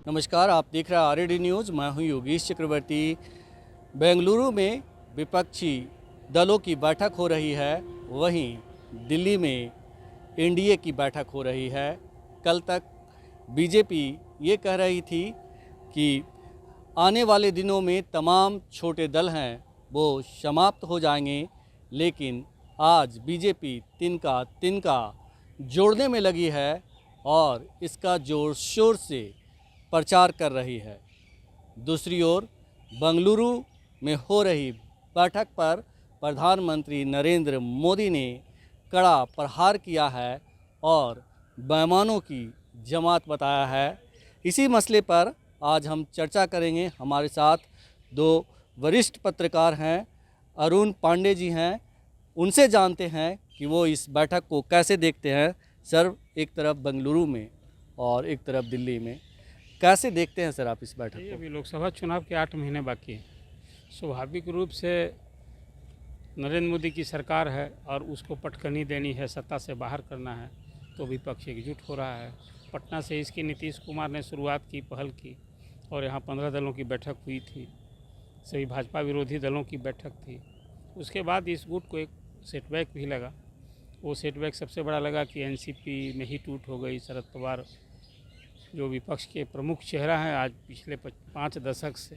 नमस्कार, आप देख रहे हैं आरएडी न्यूज़। मैं हूं योगेश चक्रवर्ती। बेंगलुरु में विपक्षी दलों की बैठक हो रही है, वहीं दिल्ली में एनडीए की बैठक हो रही है। कल तक बीजेपी ये कह रही थी कि आने वाले दिनों में तमाम छोटे दल हैं वो समाप्त हो जाएंगे, लेकिन आज बीजेपी तिनका तिनका जोड़ने में लगी है और इसका जोर शोर से प्रचार कर रही है। दूसरी ओर बेंगलुरु में हो रही बैठक पर प्रधानमंत्री नरेंद्र मोदी ने कड़ा प्रहार किया है और बेईमानों की जमात बताया है। इसी मसले पर आज हम चर्चा करेंगे। हमारे साथ दो वरिष्ठ पत्रकार हैं, अरुण पांडे जी हैं। उनसे जानते हैं कि वो इस बैठक को कैसे देखते हैं। सर, एक तरफ बेंगलुरु में और एक तरफ दिल्ली में, कैसे देखते हैं सर आप इस बैठक को? अभी लोकसभा चुनाव के 8 महीने बाकी हैं। स्वाभाविक रूप से नरेंद्र मोदी की सरकार है और उसको पटकनी देनी है, सत्ता से बाहर करना है, तो विपक्ष एकजुट हो रहा है। पटना से इसकी नीतीश कुमार ने शुरुआत की, पहल की, और यहाँ 15 दलों की बैठक हुई थी, सभी भाजपा विरोधी दलों की बैठक थी। उसके बाद इस गुट को एक सेटबैक भी लगा। वो सेटबैक सबसे बड़ा लगा कि एनसीपी में ही टूट हो गई। शरद पवार जो विपक्ष के प्रमुख चेहरा हैं आज पिछले 5 दशक से,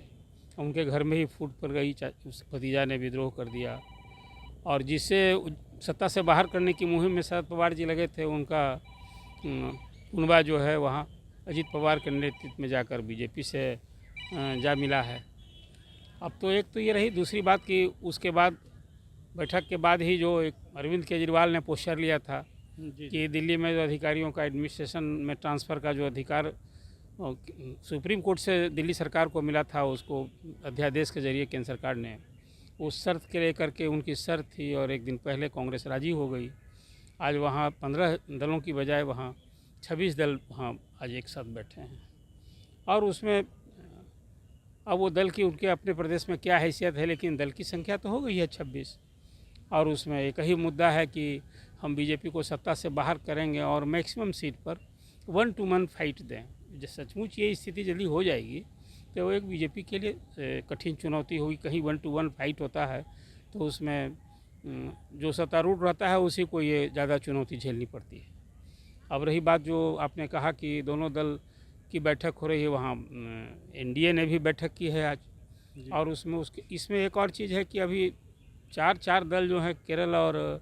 उनके घर में ही फूट पड़ गई। उस भतीजा ने विद्रोह कर दिया और जिससे सत्ता से बाहर करने की मुहिम में शरद पवार जी लगे थे, उनका कुनबा जो है वहाँ अजीत पवार के नेतृत्व में जाकर बीजेपी से जा मिला है। अब तो एक तो ये रही। दूसरी बात कि उसके बाद बैठक के बाद ही जो एक अरविंद केजरीवाल ने पोस्टर लिया था कि दिल्ली में जो अधिकारियों का एडमिनिस्ट्रेशन में ट्रांसफ़र का जो अधिकार सुप्रीम कोर्ट से दिल्ली सरकार को मिला था, उसको अध्यादेश के जरिए केंद्र सरकार ने उस शर्त के लेकर के, उनकी शर्त थी और एक दिन पहले कांग्रेस राजी हो गई। आज वहाँ 15 दलों की बजाय वहाँ 26 दल वहाँ आज एक साथ बैठे हैं और उसमें अब वो दल की उनके अपने प्रदेश में क्या हैसियत है, लेकिन दल की संख्या तो हो गई है 26 और उसमें एक ही मुद्दा है कि हम बीजेपी को सत्ता से बाहर करेंगे और मैक्सिमम सीट पर 1 to 1 फाइट दें। जब सचमुच ये स्थिति जल्दी हो जाएगी तो वो एक बीजेपी के लिए कठिन चुनौती होगी। कहीं 1 to 1 फाइट होता है तो उसमें जो सत्तारूढ़ रहता है उसी को ये ज़्यादा चुनौती झेलनी पड़ती है। अब रही बात जो आपने कहा कि दोनों दल की बैठक हो रही है, वहाँ एनडीए ने भी बैठक की है आज और इसमें एक और चीज़ है कि अभी चार दल जो हैं केरल और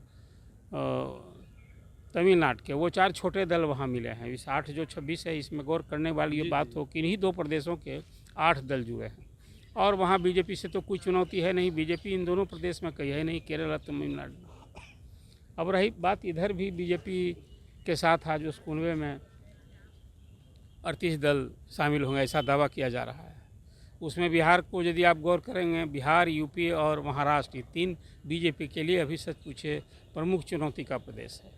तमिलनाडु के, वो 4 छोटे दल वहाँ मिले हैं। इस 8 जो 26 है, इसमें गौर करने वाली ये बात हो कि इन्हीं 2 प्रदेशों के 8 दल जुड़े हैं और वहाँ बीजेपी से तो कोई चुनौती है नहीं। बीजेपी इन दोनों प्रदेश में कहीं है नहीं, केरल और तमिलनाडु। अब रही बात, इधर भी बीजेपी के साथ आज उस कुनबे में 38 दल शामिल होंगे, ऐसा दावा किया जा रहा है। उसमें बिहार को यदि आप गौर करेंगे, बिहार, यूपी और महाराष्ट्र, ये 3 बीजेपी के लिए अभी सच पूछे प्रमुख चुनौती का प्रदेश है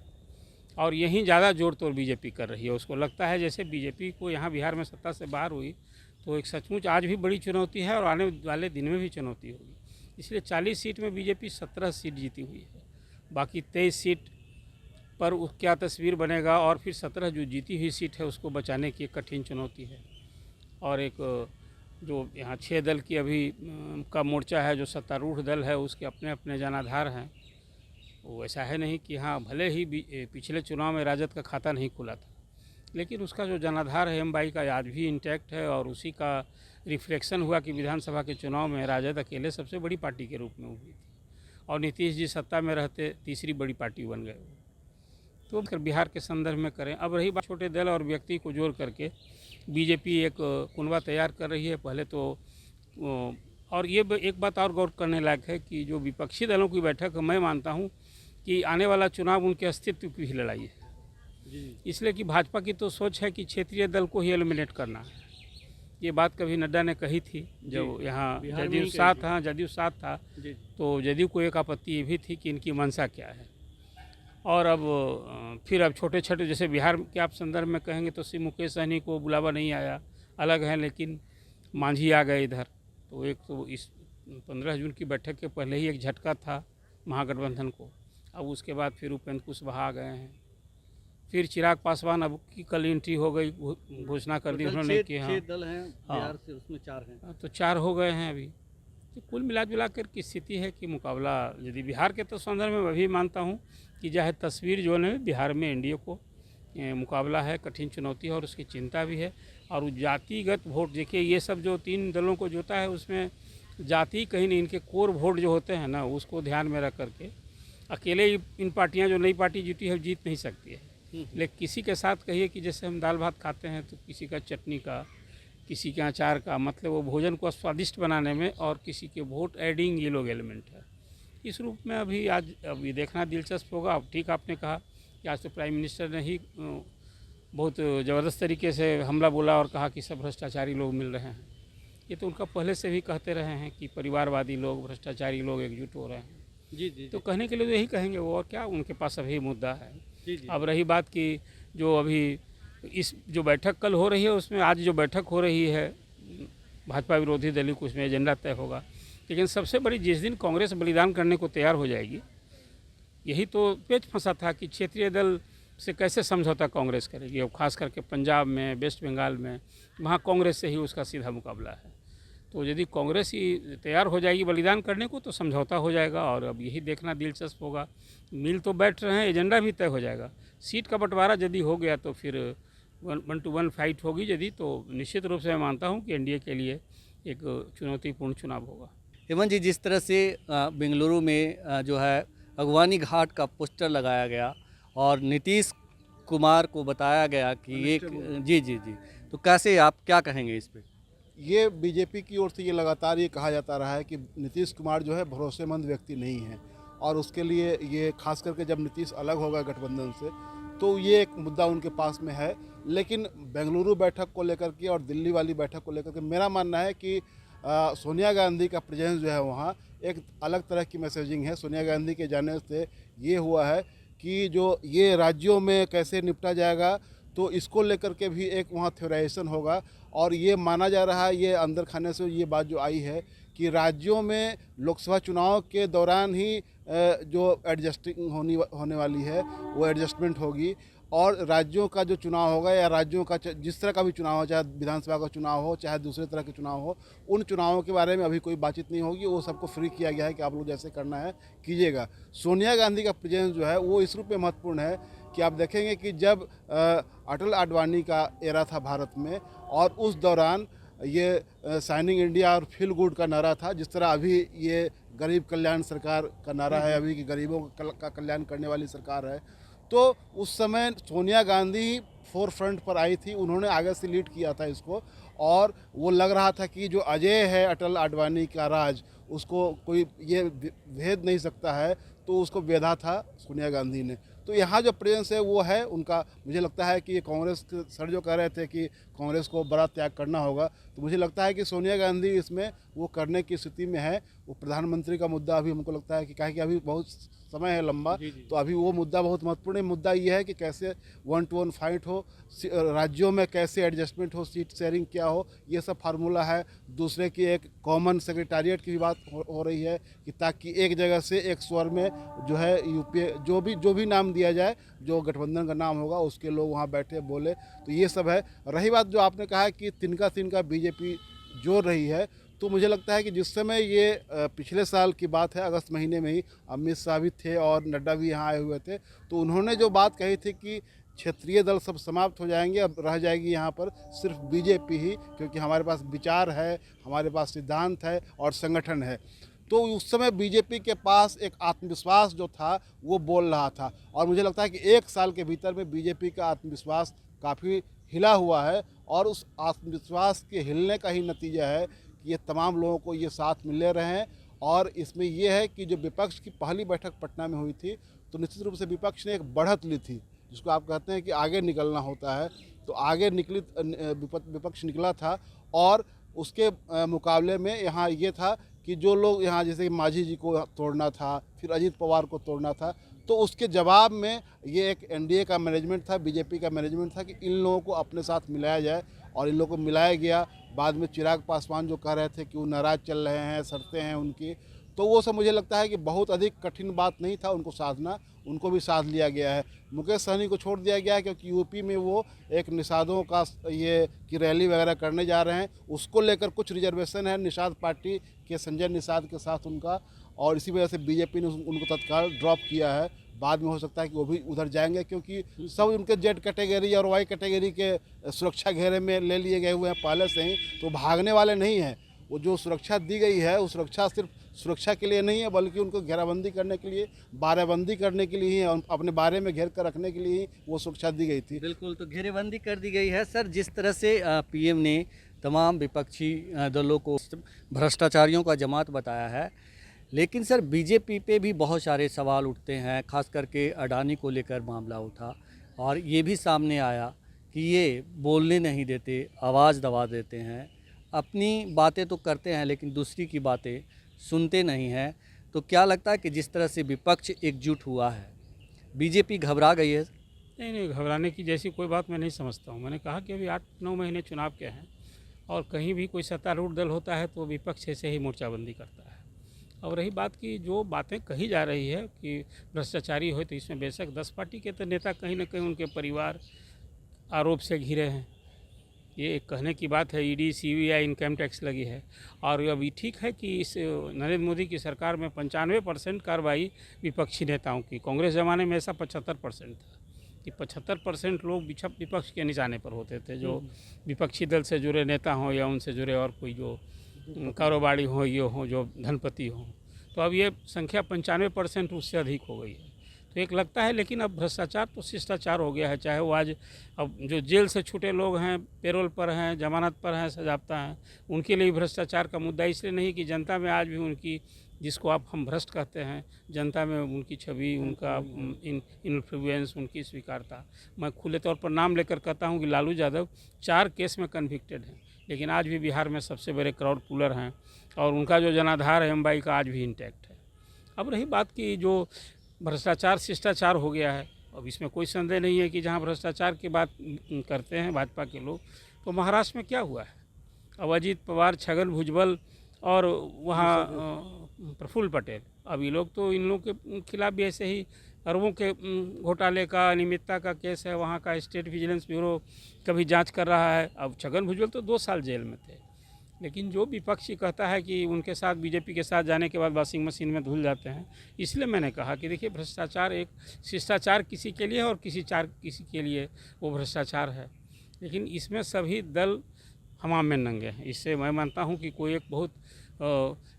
और यहीं ज़्यादा जोड़ तोड़ बीजेपी कर रही है। उसको लगता है जैसे बीजेपी को यहाँ बिहार में सत्ता से बाहर हुई तो एक सचमुच आज भी बड़ी चुनौती है और आने वाले दिन में भी चुनौती होगी। इसलिए 40 सीट में बीजेपी 17 सीट जीती हुई है, बाकी 23 सीट पर क्या तस्वीर बनेगा और फिर 17 जो जीती हुई सीट है उसको बचाने की एक कठिन चुनौती है। और एक जो यहाँ 6 दल की अभी का मोर्चा है, जो सत्तारूढ़ दल है, उसके अपने अपने जनाधार हैं। वो ऐसा है नहीं कि हाँ, भले ही पिछले चुनाव में राजद का खाता नहीं खुला था, लेकिन उसका जो जनाधार है एम का आज भी इंटैक्ट है और उसी का रिफ्लेक्शन हुआ कि विधानसभा के चुनाव में राजद अकेले सबसे बड़ी पार्टी के रूप में उभरी थी और नीतीश जी सत्ता में रहते तीसरी बड़ी पार्टी बन गए। तो फिर बिहार के संदर्भ में करें। अब रही बात छोटे दल और व्यक्ति को जोड़ करके बीजेपी एक कुनबा तैयार कर रही है पहले तो। और ये एक बात और गौर करने लायक है कि जो विपक्षी दलों की बैठक, मैं मानता हूँ कि आने वाला चुनाव उनके अस्तित्व की ही लड़ाई है। इसलिए कि भाजपा की तो सोच है कि क्षेत्रीय दल को ही एलिमिनेट करना है। ये बात कभी नड्डा ने कही थी जब यहाँ जदयू साथ था तो जदयू को एक आपत्ति ये भी थी कि इनकी मंशा क्या है। और अब छोटे छोटे जैसे बिहार के आप संदर्भ में कहेंगे तो श्री मुकेश सहनी को बुलावा नहीं आया, अलग है, लेकिन मांझी आ गए इधर। तो एक तो इस 15 जून की बैठक के पहले ही एक झटका था महागठबंधन को। अब उसके बाद फिर उपेंद्र कुशवाहा आ गए हैं, फिर चिराग पासवान अब की कल एंट्री हो गई, घोषणा कर दी उन्होंने कि हाँ 6 दल हैं बिहार से, उसमें 4 हैं। तो 4 हो गए हैं अभी। तो कुल मिला जुला कर की स्थिति है कि मुकाबला यदि बिहार के तो संदर्भ में मैं भी मानता हूँ कि चाहे तस्वीर जो है बिहार में एनडीए को मुकाबला है, कठिन चुनौती है और उसकी चिंता भी है। और जातिगत वोट देखिए, ये सब जो 3 दलों को जोता है उसमें जाति कहीं नहीं, इनके कोर वोट जो होते हैं ना उसको ध्यान में रख करके अकेले ही इन पार्टियां जो नई पार्टी जीती है जीत नहीं सकती है। लेकिन किसी के साथ कहिए कि जैसे हम दाल भात खाते हैं तो किसी का चटनी का, किसी के अचार का, मतलब वो भोजन को स्वादिष्ट बनाने में, और किसी के वोट एडिंग ये लोग एलिमेंट है। इस रूप में अभी देखना दिलचस्प होगा। अब ठीक आपने कहा कि आज तो प्राइम मिनिस्टर ने ही बहुत ज़बरदस्त तरीके से हमला बोला और कहा कि सब भ्रष्टाचारी लोग मिल रहे हैं। ये तो उनका पहले से भी कहते रहे हैं कि परिवारवादी लोग, भ्रष्टाचारी लोग एकजुट हो रहे हैं। जी। तो कहने के लिए तो यही कहेंगे वो, और क्या उनके पास अभी मुद्दा है। जी। अब रही बात कि जो अभी इस जो बैठक कल हो रही है उसमें, आज जो बैठक हो रही है भाजपा विरोधी दल की, उसमें एजेंडा तय होगा। लेकिन सबसे बड़ी, जिस दिन कांग्रेस बलिदान करने को तैयार हो जाएगी, यही तो पेच फंसा था कि क्षेत्रीय दल से कैसे समझौता कांग्रेस करेगी। और ख़ास करके पंजाब में, वेस्ट बंगाल में, वहाँ कांग्रेस से ही उसका सीधा मुकाबला है। तो यदि कांग्रेस ही तैयार हो जाएगी बलिदान करने को तो समझौता हो जाएगा। और अब यही देखना दिलचस्प होगा। मिल तो बैठ रहे हैं, एजेंडा भी तय हो जाएगा। सीट का बंटवारा यदि हो गया तो फिर 1-to-1 फाइट होगी यदि, तो निश्चित रूप से मैं मानता हूँ कि एनडीए के लिए एक चुनौतीपूर्ण चुनाव होगा। हेमंत जी, जिस तरह से बेंगलुरु में जो है अगवानी घाट का पोस्टर लगाया गया और नीतीश कुमार को बताया गया कि एक जी, तो कैसे आप क्या कहेंगे इस पे? ये बीजेपी की ओर से ये लगातार ये कहा जाता रहा है कि नीतीश कुमार जो है भरोसेमंद व्यक्ति नहीं है, और उसके लिए ये खास करके जब नीतीश अलग हो गए गठबंधन से तो ये एक मुद्दा उनके पास में है। लेकिन बेंगलुरु बैठक को लेकर के और दिल्ली वाली बैठक को लेकर के मेरा मानना है कि सोनिया गांधी का प्रेजेंस जो है वहाँ एक अलग तरह की मैसेजिंग है। सोनिया गांधी के जाने से ये हुआ है कि जो ये राज्यों में कैसे निपटा जाएगा, तो इसको लेकर के भी एक वहाँ थ्योराइजेशन होगा। और ये माना जा रहा है, ये अंदर खाने से ये बात जो आई है कि राज्यों में लोकसभा चुनाव के दौरान ही जो एडजस्टिंग होने वाली है वो एडजस्टमेंट होगी। और राज्यों का जो चुनाव होगा या राज्यों का जिस तरह का भी चुनाव हो, चाहे विधानसभा का चुनाव हो चाहे दूसरे तरह के चुनाव हो, उन चुनावों के बारे में अभी कोई बातचीत नहीं होगी। वो सबको फ्री किया गया है कि आप लोग जैसे करना है कीजिएगा। सोनिया गांधी का प्रेजेंस जो है वो इस रूप में महत्वपूर्ण है कि आप देखेंगे कि जब अटल आडवाणी का एरा था भारत में, और उस दौरान ये साइनिंग इंडिया और फील गुड का नारा था, जिस तरह अभी ये गरीब कल्याण सरकार का नारा है, अभी की गरीबों का कल्याण करने वाली सरकार है। तो उस समय सोनिया गांधी फोर फ्रंट पर आई थी, उन्होंने आगे से लीड किया था इसको, और वो लग रहा था कि जो अजय है अटल आडवाणी का राज, उसको कोई ये भेद नहीं सकता है, तो उसको बेधा था सोनिया गांधी ने। तो यहाँ जो प्रेजेंस है वो है उनका। मुझे लगता है कि ये कांग्रेस के सर जो कह रहे थे कि कांग्रेस को बड़ा त्याग करना होगा, तो मुझे लगता है कि सोनिया गांधी इसमें वो करने की स्थिति में है। वो प्रधानमंत्री का मुद्दा अभी हमको लगता है कि कहे कि अभी बहुत समय है लंबा, तो अभी वो मुद्दा बहुत महत्वपूर्ण है। मुद्दा ये है कि कैसे 1-to-1 फाइट हो, राज्यों में कैसे एडजस्टमेंट हो, सीट शेयरिंग क्या हो, ये सब फार्मूला है। दूसरे की एक कॉमन सेक्रेटारिएट की भी बात हो रही है कि ताकि एक जगह से एक स्वर में जो है यूपीए जो भी नाम दिया जाए, जो गठबंधन का नाम होगा उसके लोग वहाँ बैठे बोले, तो ये सब है। रही बात जो आपने कहा कि तिनका बीजेपी जोड़ रही है, तो मुझे लगता है कि जिस समय ये पिछले साल की बात है, अगस्त महीने में ही अमित शाह भी थे और नड्डा भी यहाँ आए हुए थे, तो उन्होंने जो बात कही थी कि क्षेत्रीय दल सब समाप्त हो जाएंगे, अब रह जाएगी यहाँ पर सिर्फ बीजेपी ही, क्योंकि हमारे पास विचार है, हमारे पास सिद्धांत है और संगठन है। तो उस समय बीजेपी के पास एक आत्मविश्वास जो था वो बोल रहा था, और मुझे लगता है कि 1 साल के भीतर में बीजेपी का आत्मविश्वास काफ़ी हिला हुआ है, और उस आत्मविश्वास के हिलने का ही नतीजा है कि ये तमाम लोगों को ये साथ मिले रहे हैं। और इसमें यह है कि जो विपक्ष की पहली बैठक पटना में हुई थी, तो निश्चित रूप से विपक्ष ने एक बढ़त ली थी, जिसको आप कहते हैं कि आगे निकलना होता है, तो आगे विपक्ष निकला था। और उसके मुकाबले में यहाँ ये था कि जो लोग यहाँ जैसे मांझी जी को तोड़ना था, फिर अजीत पवार को तोड़ना था, तो उसके जवाब में ये एक एनडीए का मैनेजमेंट था, बीजेपी का मैनेजमेंट था कि इन लोगों को अपने साथ मिलाया जाए, और इन लोगों को मिलाया गया। बाद में चिराग पासवान जो कह रहे थे कि वो नाराज़ चल रहे हैं, शर्तें हैं उनकी, तो वो सब मुझे लगता है कि बहुत अधिक कठिन बात नहीं था उनको साधना, उनको भी साथ लिया गया है। मुकेश सहनी को छोड़ दिया गया है क्योंकि यूपी में वो एक निषादों का ये की रैली वगैरह करने जा रहे हैं, उसको लेकर कुछ रिजर्वेशन है निषाद पार्टी के संजय निषाद के साथ उनका, और इसी वजह से बीजेपी ने उनको तत्काल ड्रॉप किया है। बाद में हो सकता है कि वो भी उधर जाएंगे क्योंकि सब उनके जेड कैटेगरी और वाई कैटेगरी के सुरक्षा घेरे में ले लिए गए हुए हैं पहले से ही, तो भागने वाले नहीं हैं। वो जो सुरक्षा दी गई है वो सुरक्षा सिर्फ सुरक्षा के लिए नहीं है बल्कि उनको घेराबंदी करने के लिए, बारेबंदी करने के लिए ही, अपने बारे में घेर कर रखने के लिए ही वो सुरक्षा दी गई थी। बिल्कुल, तो घेरेबंदी कर दी गई है। सर, जिस तरह से पीएम ने तमाम विपक्षी दलों को भ्रष्टाचारियों का जमात बताया है, लेकिन सर बीजेपी पे भी बहुत सारे सवाल उठते हैं, खास करके अडानी को लेकर मामला उठा और ये भी सामने आया कि ये बोलने नहीं देते, आवाज़ दबा देते हैं, अपनी बातें तो करते हैं लेकिन दूसरी की बातें सुनते नहीं हैं। तो क्या लगता है कि जिस तरह से विपक्ष एकजुट हुआ है, बीजेपी घबरा गई है? नहीं, घबराने की जैसी कोई बात मैं नहीं समझता हूँ। मैंने कहा कि अभी 8-9 महीने चुनाव के हैं और कहीं भी कोई सत्तारूढ़ दल होता है तो विपक्ष ऐसे ही मोर्चाबंदी करता है। और रही बात की जो बातें कही जा रही है कि भ्रष्टाचारी हो, तो इसमें बेशक 10 पार्टी के तो नेता कहीं ना कहीं उनके परिवार आरोप से घिरे हैं। ये एक कहने की बात है। ईडी, सीबीआई, इनकम टैक्स लगी है। और अभी ठीक है कि इस नरेंद्र मोदी की सरकार में 95% कार्रवाई विपक्षी नेताओं की। कांग्रेस ज़माने में ऐसा 75% था कि 75% लोग विपक्ष के निशाने पर होते थे, जो विपक्षी दल से जुड़े नेता हों या उनसे जुड़े और कोई जो कारोबारी हों, ये हों, जो धनपति हों। तो अब ये संख्या 95% उससे अधिक हो गई है। तो एक लगता है, लेकिन अब भ्रष्टाचार तो शिष्टाचार हो गया है। चाहे वो आज अब जो जेल से छूटे लोग हैं, पेरोल पर हैं, जमानत पर हैं, सजाप्ता हैं, उनके लिए भ्रष्टाचार का मुद्दा इसलिए नहीं कि जनता में आज भी उनकी, जिसको आप हम भ्रष्ट कहते हैं, जनता में उनकी छवि, उनका इन्फ्लुएंस, उनकी स्वीकारता। मैं खुले तौर पर नाम लेकर कहता हूँ कि लालू यादव 4 केस में कन्विक्टेड हैं, लेकिन आज भी बिहार में सबसे बड़े क्राउड पुलर हैं और उनका जो जनाधार है अंबाई का आज भी इंटैक्ट है। अब रही बात की जो भ्रष्टाचार शिष्टाचार हो गया है, अब इसमें कोई संदेह नहीं है कि जहाँ भ्रष्टाचार की बात करते हैं भाजपा के लोग, तो महाराष्ट्र में क्या हुआ है? अब अजीत पवार, छगन भुजबल और वहाँ प्रफुल्ल पटेल, अब ये लोग तो, इन लोगों के खिलाफ भी ऐसे ही अरबों के घोटाले का, अनियमितता का केस है। वहाँ का स्टेट विजिलेंस ब्यूरो कभी जांच कर रहा है। अब छगन भुजबल तो 2 साल जेल में थे, लेकिन जो विपक्षी कहता है कि उनके साथ, बीजेपी के साथ जाने के बाद वॉशिंग मशीन में धुल जाते हैं। इसलिए मैंने कहा कि देखिए, भ्रष्टाचार एक शिष्टाचार किसी के लिए और किसी के लिए वो भ्रष्टाचार है, लेकिन इसमें सभी दल हमाम में नंगे हैं। इससे मैं मानता हूँ कि कोई एक बहुत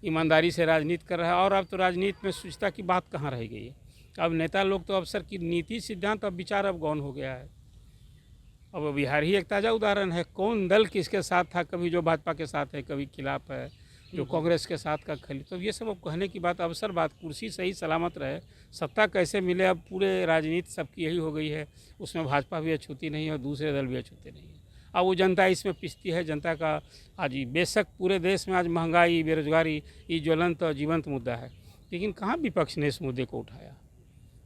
ईमानदारी से राजनीति कर रहा है। और अब तो राजनीति में शुचिता की बात कहाँ रह गई है? अब नेता लोग तो अवसर की नीति, सिद्धांत, अब विचार अब गौण हो गया है। अब बिहार ही एक ताज़ा उदाहरण है। कौन दल किसके साथ था, कभी जो भाजपा के साथ है, कभी खिलाफ है, जो कांग्रेस के साथ का खली। तो ये सब अब कहने की बात, अवसर बात, कुर्सी सही सलामत रहे, सत्ता कैसे मिले, अब पूरे राजनीति सबकी यही हो गई है। उसमें भाजपा भी अछूती नहीं है और दूसरे दल भी अछूते नहीं है। अब वो जनता इसमें पिसती है। जनता का आज बेशक पूरे देश में आज महंगाई, बेरोजगारी, ये ज्वलंत और जीवंत मुद्दा है, लेकिन कहाँ विपक्ष ने इस मुद्दे को उठाया?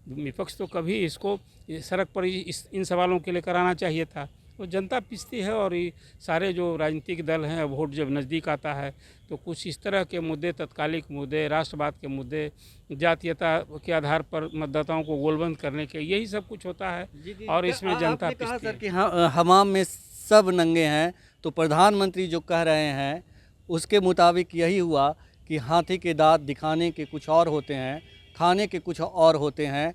विपक्ष तो कभी इसको सड़क पर इन सवालों के लिए कराना चाहिए था। वो जनता पिसती है और ये सारे जो राजनीतिक दल हैं, वोट जब नज़दीक आता है तो कुछ इस तरह के मुद्दे, तत्कालिक मुद्दे, राष्ट्रवाद के मुद्दे, जातीयता के आधार पर मतदाताओं को गोलबंद करने के, यही सब कुछ होता है। और इसमें जनता पिसती है। सर कि हमाम में सब नंगे हैं, तो प्रधानमंत्री जो कह रहे हैं उसके मुताबिक यही हुआ कि हाथी के दांत दिखाने के कुछ और होते हैं, खाने के कुछ और होते हैं।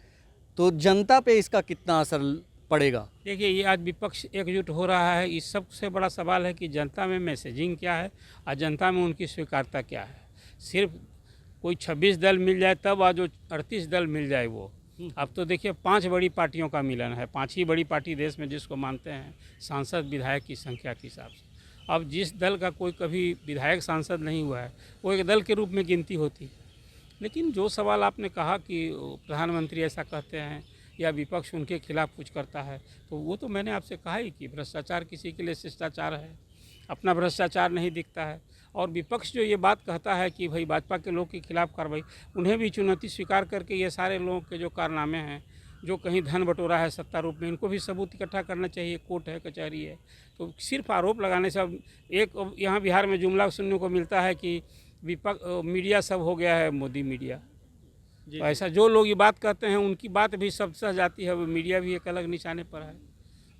तो जनता पे इसका कितना असर पड़ेगा? देखिए, ये आज विपक्ष एकजुट हो रहा है। इस सबसे बड़ा सवाल है कि जनता में मैसेजिंग क्या है और जनता में उनकी स्वीकारता क्या है। सिर्फ कोई 26 दल मिल जाए तब, आज जो 38 दल मिल जाए वो। अब तो देखिए 5 बड़ी पार्टियों का मिलन है। 5 ही बड़ी पार्टी देश में जिसको मानते हैं सांसद विधायक की संख्या के हिसाब से। अब जिस दल का कोई कभी विधायक सांसद नहीं हुआ है, वो एक दल के रूप में गिनती होती। लेकिन जो सवाल आपने कहा कि प्रधानमंत्री ऐसा कहते हैं या विपक्ष उनके खिलाफ कुछ करता है, तो वो तो मैंने आपसे कहा ही कि भ्रष्टाचार किसी के लिए शिष्टाचार है, अपना भ्रष्टाचार नहीं दिखता है। और विपक्ष जो ये बात कहता है कि भाई भाजपा के लोग के खिलाफ कार्रवाई, उन्हें भी चुनौती स्वीकार करके ये सारे लोगों के जो कारनामे हैं, जो कहीं धन बटोरा है सत्ता रूप में, इनको भी सबूत इकट्ठा करना चाहिए। कोर्ट है, कचहरी है। तो सिर्फ आरोप लगाने से, अब एक यहाँ बिहार में जुमला सुनने को मिलता है कि मीडिया सब हो गया है मोदी मीडिया। तो ऐसा जो लोग ये बात कहते हैं उनकी बात भी सब सह जाती है। वो मीडिया भी एक अलग निशाने पर है।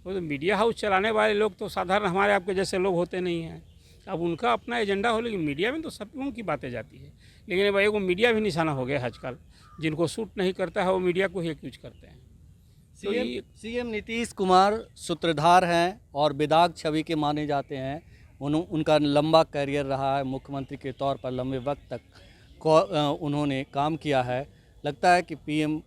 वो तो मीडिया हाउस चलाने वाले लोग तो साधारण हमारे आपके जैसे लोग होते नहीं हैं। अब उनका अपना एजेंडा हो, लेकिन मीडिया में तो सब लोगों की बातें जाती है। लेकिन भाई वो मीडिया भी निशाना हो गया आजकल। जिनको सूट नहीं करता है वो मीडिया को ही एक्यूज करते हैं। तो सीएम नीतीश कुमार सूत्रधार हैं और बेदाग छवि के माने जाते हैं। उनका लंबा करियर रहा है, मुख्यमंत्री के तौर पर लंबे वक्त तक उन्होंने काम किया है। लगता है कि पीएम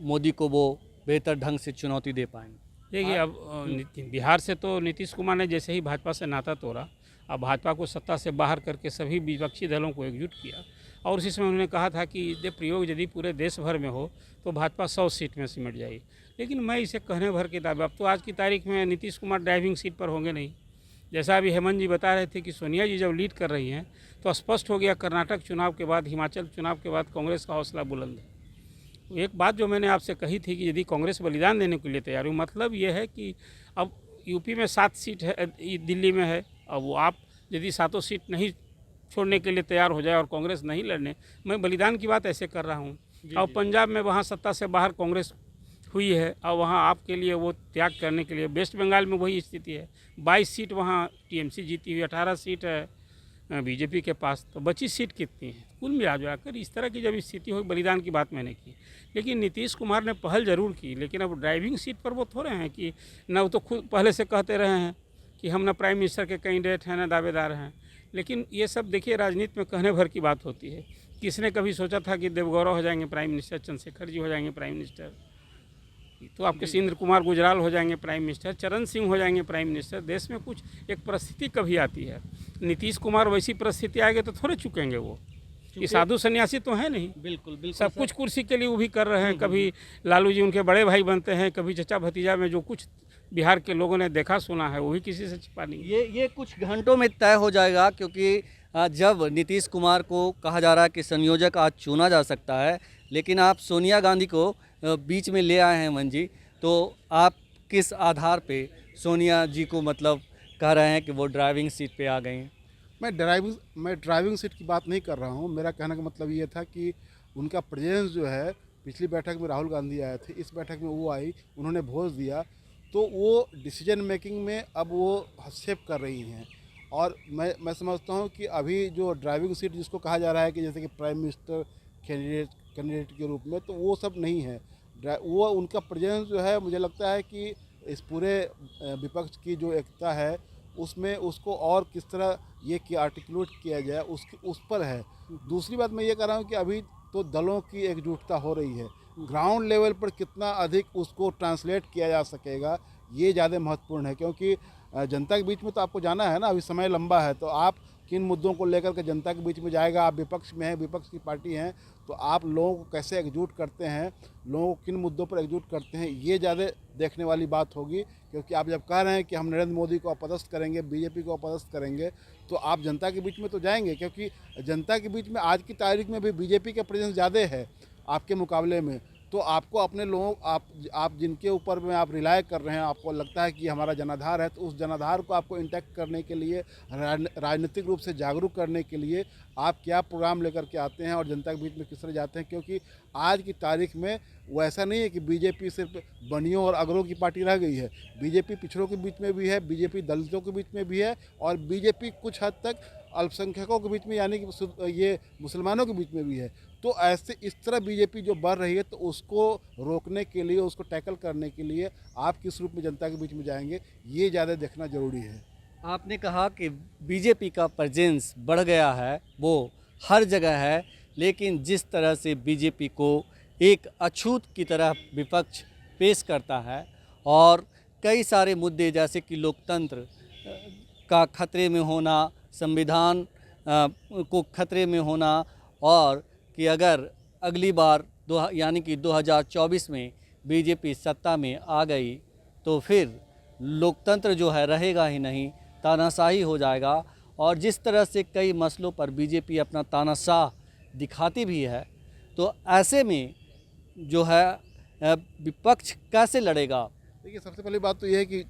मोदी को वो बेहतर ढंग से चुनौती दे पाएंगे। देखिए, अब बिहार से तो नीतीश कुमार ने जैसे ही भाजपा से नाता तोड़ा, अब भाजपा को सत्ता से बाहर करके सभी विपक्षी दलों को एकजुट किया। और उसी समय उन्होंने कहा था कि ये प्रयोग यदि पूरे देश भर में हो तो भाजपा 100 सीट में सिमट जाएगी। लेकिन मैं इसे कहने भर की दावे, अब तो आज की तारीख में नीतीश कुमार ड्राइविंग सीट पर होंगे नहीं। जैसा अभी हेमंत जी बता रहे थे कि सोनिया जी जब लीड कर रही हैं तो स्पष्ट हो गया कर्नाटक चुनाव के बाद, हिमाचल चुनाव के बाद कांग्रेस का हौसला बुलंद है। एक बात जो मैंने आपसे कही थी कि यदि कांग्रेस बलिदान देने के लिए तैयार हुई, मतलब ये है कि अब यूपी में 7 सीट है, दिल्ली में है। अब वो आप यदि 7 सीट नहीं छोड़ने के लिए तैयार हो जाए और कांग्रेस नहीं लड़ने, मैं बलिदान की बात ऐसे कर रहा हूँ। और पंजाब में वहाँ सत्ता से बाहर कांग्रेस हुई है और वहाँ आपके लिए वो त्याग करने के लिए, वेस्ट बंगाल में वही स्थिति है। 22 सीट वहाँ टीएमसी जीती हुई, 18 सीट है बीजेपी के पास। तो बची सीट कितनी है? कुल मिलाकर इस तरह की जब स्थिति हुई, बलिदान की बात मैंने की। लेकिन नीतीश कुमार ने पहल ज़रूर की, लेकिन अब ड्राइविंग सीट पर वो थोड़े हैं कि न, वो तो खुद पहले से कहते रहे हैं कि हम न प्राइम मिनिस्टर के कैंडिडेट हैं न दावेदार हैं। लेकिन ये सब देखिए राजनीति में कहने भर की बात होती है। किसने कभी सोचा था कि देवगौरव हो जाएंगे प्राइम मिनिस्टर, चंद्रशेखर जी हो जाएंगे प्राइम मिनिस्टर, तो आपके सिंद्र कुमार गुजराल हो जाएंगे प्राइम मिनिस्टर, चरण सिंह हो जाएंगे प्राइम मिनिस्टर। देश में कुछ एक परिस्थिति कभी आती है। नीतीश कुमार वैसी परिस्थिति आएगी तो थोड़े चुकेंगे वो। ये साधु सन्यासी तो है नहीं। बिल्कुल बिल्कुल सब कुछ कुर्सी के लिए वो भी कर रहे हैं। कभी लालू जी उनके बड़े भाई बनते हैं, कभी चचा भतीजा में जो कुछ बिहार के लोगों ने देखा सुना है वो भी किसी से छिपा नहीं। ये कुछ घंटों में तय हो जाएगा, क्योंकि जब नीतीश कुमार को कहा जा रहा है कि संयोजक आज चुना जा सकता है, लेकिन आप सोनिया गांधी को बीच में ले आए हैं मन जी, तो आप किस आधार पे सोनिया जी को मतलब कह रहे हैं कि वो ड्राइविंग सीट पे आ गई हैं? मैं ड्राइविंग सीट की बात नहीं कर रहा हूँ। मेरा कहने का मतलब ये था कि उनका प्रेजेंस जो है, पिछली बैठक में राहुल गांधी आए थे, इस बैठक में वो आई, उन्होंने भोज दिया, तो वो डिसीजन मेकिंग में अब वो हस्तक्षेप कर रही हैं। और मैं समझता हूँ कि अभी जो ड्राइविंग सीट जिसको कहा जा रहा है कि जैसे कि प्राइम मिनिस्टर कैंडिडेट के रूप में, तो वो सब नहीं है। वो उनका प्रेजेंस जो है, मुझे लगता है कि इस पूरे विपक्ष की जो एकता है उसमें उसको और किस तरह ये कि आर्टिकुलेट किया जाए उस पर है। दूसरी बात मैं ये कह रहा हूँ कि अभी तो दलों की एकजुटता हो रही है, ग्राउंड लेवल पर कितना अधिक उसको ट्रांसलेट किया जा सकेगा ये ज़्यादा महत्वपूर्ण है। क्योंकि जनता के बीच में तो आपको जाना है ना, अभी समय लंबा है, तो आप किन मुद्दों को लेकर के जनता के बीच में जाएगा। आप विपक्ष में हैं, विपक्ष की पार्टी हैं, तो आप लोगों को कैसे एकजुट करते हैं, लोगों को किन मुद्दों पर एकजुट करते हैं, ये ज़्यादा देखने वाली बात होगी। क्योंकि आप जब कह रहे हैं कि हम नरेंद्र मोदी को अपदस्थ करेंगे, बीजेपी को अपदस्थ करेंगे, तो आप जनता के बीच में तो जाएंगे। क्योंकि जनता के बीच में आज की तारीख में भी बीजेपी का प्रेजेंस ज़्यादा है आपके मुकाबले में। तो आपको अपने लोगों, आप जिनके ऊपर में आप रिलाय कर रहे हैं, आपको लगता है कि हमारा जनाधार है, तो उस जनाधार को आपको इंटैक्ट करने के लिए, राजनीतिक रूप से जागरूक करने के लिए आप क्या प्रोग्राम लेकर के आते हैं और जनता के बीच में किस तरह जाते हैं। क्योंकि आज की तारीख में वो ऐसा नहीं है कि बीजेपी सिर्फ बनियों और अगरों की पार्टी रह गई है। बीजेपी पिछड़ों के बीच में भी है, बीजेपी दलितों के बीच में भी है, और बीजेपी कुछ हद तक अल्पसंख्यकों के बीच में, यानी कि ये मुसलमानों के बीच में भी है। तो ऐसे इस तरह बीजेपी जो बढ़ रही है, तो उसको रोकने के लिए, उसको टैकल करने के लिए आप किस रूप में जनता के बीच में जाएंगे, ये ज़्यादा देखना ज़रूरी है। आपने कहा कि बीजेपी का प्रेजेंस बढ़ गया है, वो हर जगह है, लेकिन जिस तरह से बीजेपी को एक अछूत की तरह विपक्ष पेश करता है और कई सारे मुद्दे जैसे कि लोकतंत्र का खतरे में होना, संविधान को खतरे में होना, और कि अगर अगली बार यानी कि 2024 में बीजेपी सत्ता में आ गई तो फिर लोकतंत्र जो है रहेगा ही नहीं, तानाशाही हो जाएगा। और जिस तरह से कई मसलों पर बीजेपी अपना तानाशाह दिखाती भी है, तो ऐसे में जो है विपक्ष कैसे लड़ेगा? देखिए, सबसे पहली बात तो यह है कि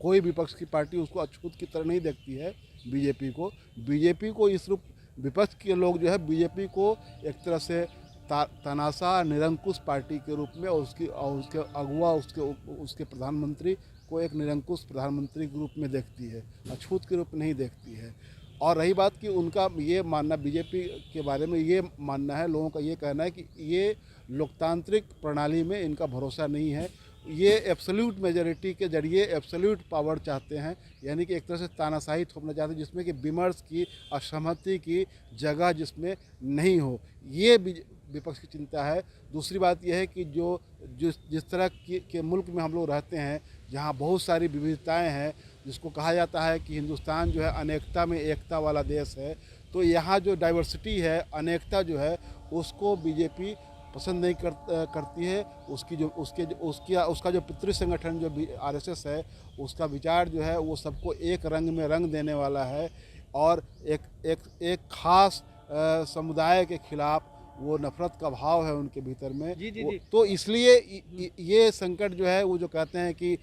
कोई विपक्ष की पार्टी उसको अछूत की तरह नहीं देखती है बीजेपी को। इस रूप विपक्ष के लोग जो है बीजेपी को एक तरह से तनासा निरंकुश पार्टी के रूप में, और उसके अगुआ, उसके प्रधानमंत्री को एक निरंकुश प्रधानमंत्री के रूप में देखती है, अछूत के रूप में नहीं देखती है। और रही बात कि उनका ये मानना, बीजेपी के बारे में ये मानना है, लोगों का ये कहना है कि ये लोकतांत्रिक प्रणाली में इनका भरोसा नहीं है, ये एब्सोल्यूट मेजॉरिटी के जरिए एब्सोल्यूट पावर चाहते हैं, यानी कि एक तरह से तानाशाही थोपना चाहते हैं जिसमें कि विमर्श की, असहमति की जगह जिसमें नहीं हो, ये विपक्ष की चिंता है। दूसरी बात यह है कि जिस तरह के मुल्क में हम लोग रहते हैं, जहाँ बहुत सारी विविधताएं हैं, जिसको कहा जाता है कि हिंदुस्तान जो है अनेकता में एकता वाला देश है, तो यहाँ जो डाइवर्सिटी है, अनेकता जो है, उसको बीजेपी पसंद नहीं करती है। उसका जो पितृ संगठन जो आरएसएस है, उसका विचार जो है वो सबको एक रंग में रंग देने वाला है, और एक खास समुदाय के खिलाफ वो नफरत का भाव है उनके भीतर में। जी। तो इसलिए ये संकट जो है, वो जो कहते हैं कि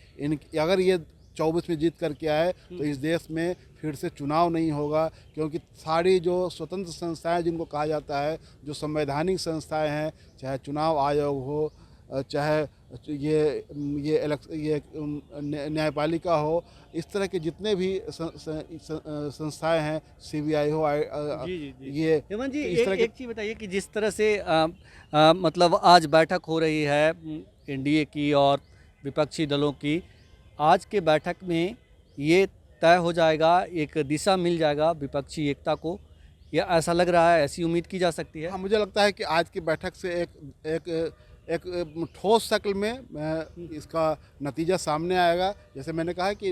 अगर ये 24 में जीत करके आए तो इस देश में फिर से चुनाव नहीं होगा, क्योंकि सारी जो स्वतंत्र संस्थाएं जिनको कहा जाता है, जो संवैधानिक संस्थाएं हैं, चाहे चुनाव आयोग हो, चाहे ये न्यायपालिका हो, इस तरह के जितने भी संस्थाएं हैं, सीबीआई हो, ये हेमंत जी, इस तरह एक चीज़ बताइए कि जिस तरह से मतलब आज बैठक हो रही है एनडीए की और विपक्षी दलों की, आज के बैठक में ये तय हो जाएगा, एक दिशा मिल जाएगा विपक्षी एकता को, या ऐसा लग रहा है, ऐसी उम्मीद की जा सकती है? हाँ, मुझे लगता है कि आज की बैठक से एक ठोस शक्ल में इसका नतीजा सामने आएगा। जैसे मैंने कहा कि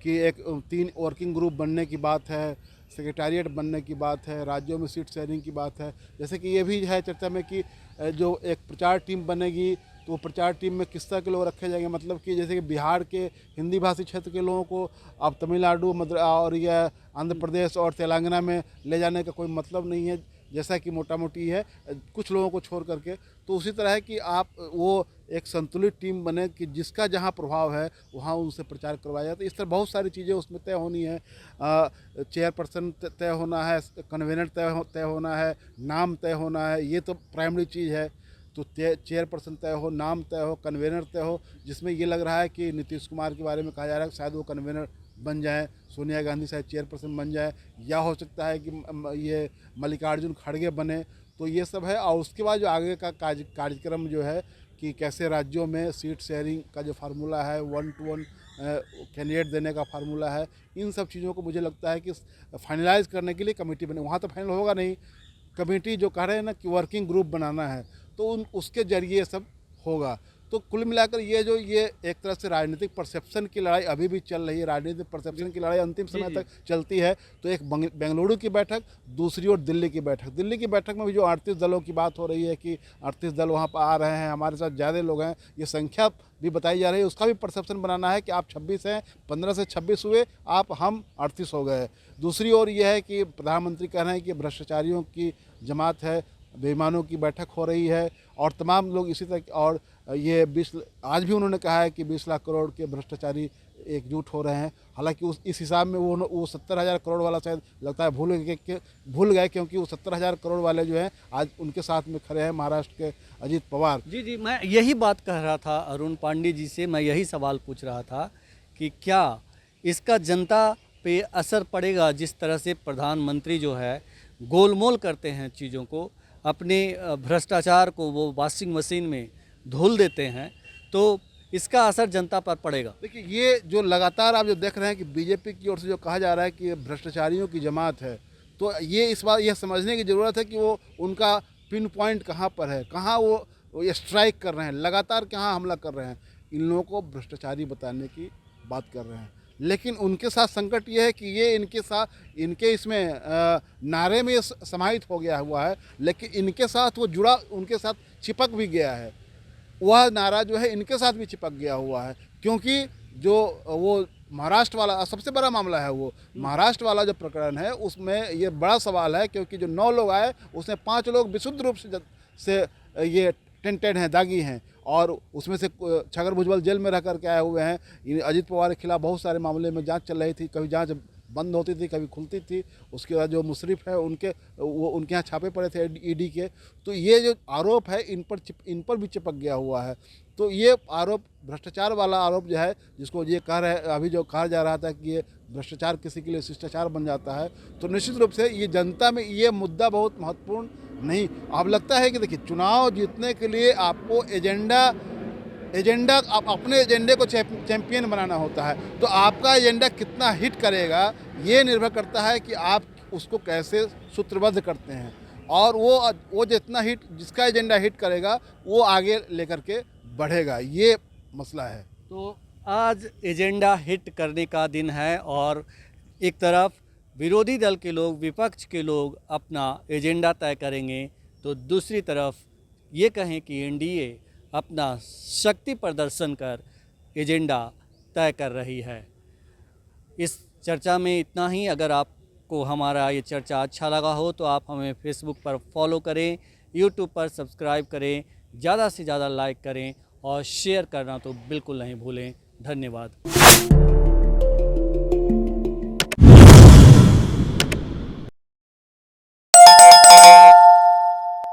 एक 3 वर्किंग ग्रुप बनने की बात है, सेक्रेटेरिएट बनने की बात है, राज्यों में सीट शेयरिंग की बात है। जैसे कि ये भी है चर्चा में कि जो एक प्रचार टीम बनेगी, तो वो प्रचार टीम में किस तरह के लोग रखे जाएंगे, मतलब कि जैसे कि बिहार के हिंदी भाषी क्षेत्र के लोगों को अब तमिलनाडु और या आंध्र प्रदेश और तेलंगाना में ले जाने का कोई मतलब नहीं है, जैसा कि मोटा मोटी है, कुछ लोगों को छोड़ करके। तो उसी तरह है कि आप वो एक संतुलित टीम बने कि जिसका जहाँ प्रभाव है वहाँ उनसे प्रचार करवाया जाए। तो इस तरह बहुत सारी चीज़ें उसमें तय होनी है। चेयरपर्सन तय होना है, कन्वेनर तय होना है, नाम तय होना है, ये तो प्राइमरी चीज़ है। तो चेयरपर्सन तय हो, नाम तय हो, कन्वेनर तय हो, जिसमें ये लग रहा है कि नीतीश कुमार के बारे में कहा जा रहा है कि शायद वो कन्वेनर बन जाए, सोनिया गांधी शायद चेयरपर्सन बन जाए, या हो सकता है कि ये मल्लिकार्जुन खड़गे बने। तो ये सब है। और उसके बाद जो आगे का कार्यक्रम जो है कि कैसे राज्यों में सीट शेयरिंग का जो फार्मूला है, 1 to 1 कैंडिडेट देने का फार्मूला है, इन सब चीज़ों को मुझे लगता है कि फाइनलाइज करने के लिए कमेटी बने। वहाँ तो फाइनल होगा नहीं, कमेटी जो कह रहे हैं ना कि वर्किंग ग्रुप बनाना है, तो उसके जरिए सब होगा। तो कुल मिलाकर ये एक तरह से राजनीतिक परसेप्शन की लड़ाई अभी भी चल रही है, राजनीतिक परसेप्शन की लड़ाई अंतिम समय तक चलती है। तो एक बेंगलुरु की बैठक, दूसरी ओर दिल्ली की बैठक। दिल्ली की बैठक में भी जो 38 दलों की बात हो रही है कि 38 दल वहाँ पर आ रहे हैं, हमारे साथ ज़्यादा लोग हैं, ये संख्या भी बताई जा रही है, उसका भी परसेप्शन बनाना है कि आप 26 हैं, 15 से 26 हुए, हम 38 हो गए। दूसरी ओर यह है कि प्रधानमंत्री कह रहे हैं कि भ्रष्टाचारियों की जमात है, बेईमानों की बैठक हो रही है, और तमाम लोग इसी तरह। और ये आज भी उन्होंने कहा है कि 20 लाख करोड़ के भ्रष्टाचारी एकजुट हो रहे हैं। हालांकि इस हिसाब में वो 70,000 करोड़ वाला शायद लगता है भूल गए, क्योंकि वो 70,000 करोड़ वाले जो हैं आज उनके साथ में खड़े हैं महाराष्ट्र के अजीत पवार। जी, मैं यही बात कह रहा था अरुण पांडे जी से, मैं यही सवाल पूछ रहा था कि क्या इसका जनता पे असर पड़ेगा, जिस तरह से प्रधानमंत्री जो है गोलमोल करते हैं चीज़ों को, अपने भ्रष्टाचार को वो वॉशिंग मशीन में धुल देते हैं, तो इसका असर जनता पर पड़ेगा। देखिए, ये जो लगातार आप जो देख रहे हैं कि बीजेपी की ओर से जो कहा जा रहा है कि भ्रष्टाचारियों की जमात है, तो ये इस बात यह समझने की ज़रूरत है कि वो उनका पिन पॉइंट कहाँ पर है, कहाँ वो स्ट्राइक कर रहे हैं, लगातार कहाँ हमला कर रहे हैं। इन लोगों को भ्रष्टाचारी बताने की बात कर रहे हैं, लेकिन उनके साथ संकट ये है कि ये इनके इसमें नारे में समाहित हो गया हुआ है, लेकिन इनके साथ वो जुड़ा, उनके साथ चिपक भी गया है। वह नारा जो है इनके साथ भी चिपक गया हुआ है, क्योंकि जो वो महाराष्ट्र वाला सबसे बड़ा मामला है, वो महाराष्ट्र वाला जो प्रकरण है, उसमें ये बड़ा सवाल है, क्योंकि जो 9 लोग आए उसमें 5 लोग विशुद्ध रूप से ये टेंटेड हैं, दागी हैं, और उसमें से छगर भुजबल जेल में रह करके आए हुए हैं। अजीत पवार के खिलाफ बहुत सारे मामले में जांच चल रही थी, कभी जांच बंद होती थी, कभी खुलती थी। उसके बाद जो मुशर्रफ है उनके यहाँ छापे पड़े थे ईडी के। तो ये जो आरोप है इन पर भी चिपक गया हुआ है। तो ये आरोप भ्रष्टाचार वाला आरोप जो है, जिसको ये कह रहे अभी जो कहा जा रहा था कि ये भ्रष्टाचार किसी के लिए शिष्टाचार बन जाता है, तो निश्चित रूप से ये जनता में ये मुद्दा बहुत महत्वपूर्ण नहीं। अब लगता है कि देखिए, चुनाव जीतने के लिए आपको एजेंडा आप अपने एजेंडे को चैंपियन बनाना होता है। तो आपका एजेंडा कितना हिट करेगा ये निर्भर करता है कि आप उसको कैसे सूत्रबद्ध करते हैं, और वो जितना जिसका एजेंडा हिट करेगा वो आगे लेकर के बढ़ेगा। ये मसला है। तो आज एजेंडा हिट करने का दिन है और एक तरफ विरोधी दल के लोग, विपक्ष के लोग अपना एजेंडा तय करेंगे, तो दूसरी तरफ ये कहें कि एनडीए अपना शक्ति प्रदर्शन कर एजेंडा तय कर रही है। इस चर्चा में इतना ही। अगर आपको हमारा ये चर्चा अच्छा लगा हो तो आप हमें फेसबुक पर फॉलो करें, यूट्यूब पर सब्सक्राइब करें, ज़्यादा से ज़्यादा लाइक करें और शेयर करना तो बिल्कुल नहीं भूलें। धन्यवाद।